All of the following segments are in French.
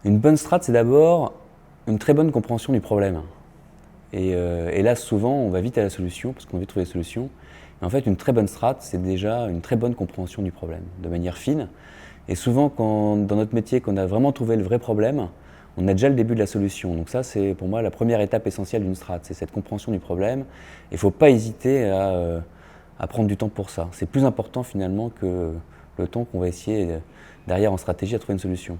Une bonne strat, c'est d'abord une très bonne compréhension du problème. Et là, souvent, on va vite à la solution, parce qu'on veut trouver la solution. Et en fait, une très bonne strat, c'est déjà une très bonne compréhension du problème, de manière fine. Et souvent, dans notre métier, qu'on a vraiment trouvé le vrai problème, on a déjà le début de la solution. Donc ça, c'est pour moi la première étape essentielle d'une strat, c'est cette compréhension du problème. Et il ne faut pas hésiter à prendre du temps pour ça. C'est plus important finalement que le temps qu'on va essayer derrière en stratégie à trouver une solution.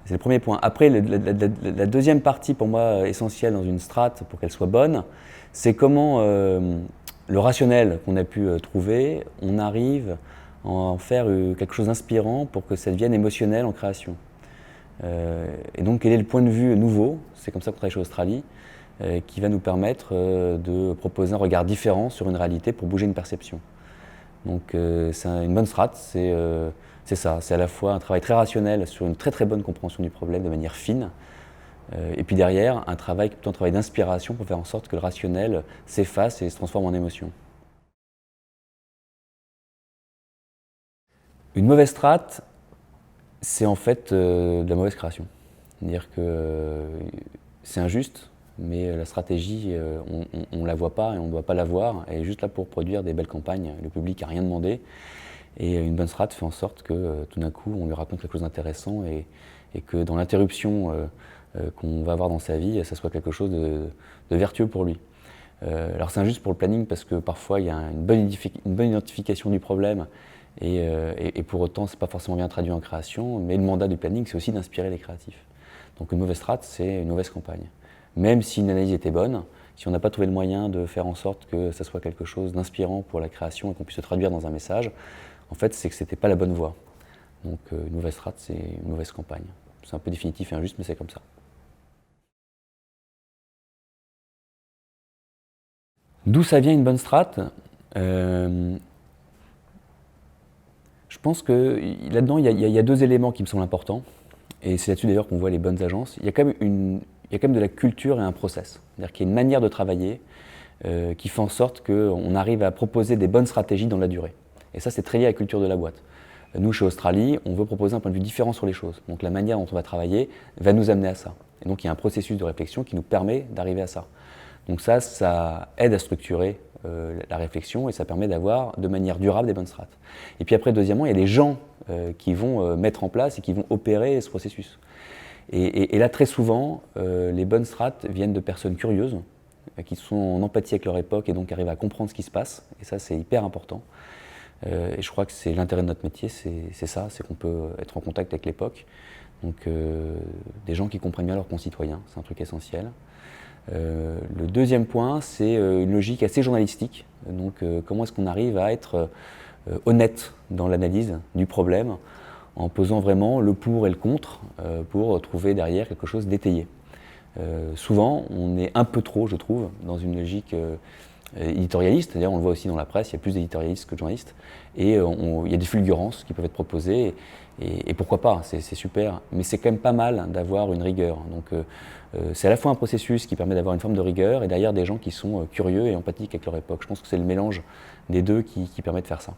C'est le premier point. Après, la deuxième partie pour moi essentielle dans une strat pour qu'elle soit bonne, c'est comment le rationnel qu'on a pu trouver, on arrive à en faire quelque chose d'inspirant pour que ça devienne émotionnel en création. Et donc, quel est le point de vue nouveau, c'est comme ça qu'on travaille chez Australie, qui va nous permettre de proposer un regard différent sur une réalité pour bouger une perception. Donc, une bonne strat, c'est ça, c'est à la fois un travail très rationnel sur une très très bonne compréhension du problème de manière fine, et puis derrière, un travail d'inspiration pour faire en sorte que le rationnel s'efface et se transforme en émotion. Une mauvaise strat, c'est en fait de la mauvaise création. C'est-à-dire que c'est injuste, mais la stratégie, on ne la voit pas et on ne doit pas la voir. Elle est juste là pour produire des belles campagnes. Le public n'a rien demandé. Et une bonne strat fait en sorte que tout d'un coup, on lui raconte quelque chose d'intéressant et que dans l'interruption qu'on va avoir dans sa vie, ça soit quelque chose de vertueux pour lui. Alors c'est injuste pour le planning parce que parfois il y a une bonne identification du problème et pour autant c'est pas forcément bien traduit en création, mais le mandat du planning c'est aussi d'inspirer les créatifs. Donc une mauvaise strat c'est une mauvaise campagne. Même si une analyse était bonne, si on n'a pas trouvé le moyen de faire en sorte que ça soit quelque chose d'inspirant pour la création et qu'on puisse le traduire dans un message, en fait c'est que c'était pas la bonne voie. Donc une mauvaise strat c'est une mauvaise campagne. C'est un peu définitif et injuste mais c'est comme ça. D'où ça vient une bonne strat? Je pense que là-dedans, il y a deux éléments qui me semblent importants, et c'est là-dessus d'ailleurs qu'on voit les bonnes agences. Il y a quand même de la culture et un process. C'est-à-dire qu'il y a une manière de travailler qui fait en sorte qu'on arrive à proposer des bonnes stratégies dans la durée. Et ça, c'est très lié à la culture de la boîte. Nous, chez Australie, on veut proposer un point de vue différent sur les choses. Donc la manière dont on va travailler va nous amener à ça. Et donc il y a un processus de réflexion qui nous permet d'arriver à ça. Donc ça aide à structurer la réflexion et ça permet d'avoir de manière durable des bonnes strates. Et puis après, deuxièmement, il y a des gens qui vont mettre en place et qui vont opérer ce processus. Et là, très souvent, les bonnes strates viennent de personnes curieuses, qui sont en empathie avec leur époque et donc arrivent à comprendre ce qui se passe. Et ça, c'est hyper important. Et je crois que c'est l'intérêt de notre métier, c'est ça, c'est qu'on peut être en contact avec l'époque. Donc des gens qui comprennent bien leurs concitoyens, c'est un truc essentiel. Le deuxième point, c'est une logique assez journalistique. Donc comment est-ce qu'on arrive à être honnête dans l'analyse du problème en pesant vraiment le pour et le contre pour trouver derrière quelque chose d'étayé. Souvent, on est un peu trop, je trouve, dans une logique éditorialiste. D'ailleurs, on le voit aussi dans la presse, il y a plus d'éditorialistes que de journalistes. Et il y a des fulgurances qui peuvent être proposées. Et pourquoi pas, c'est super. Mais c'est quand même pas mal d'avoir une rigueur. Donc c'est à la fois un processus qui permet d'avoir une forme de rigueur et derrière des gens qui sont curieux et empathiques avec leur époque. Je pense que c'est le mélange des deux qui permet de faire ça.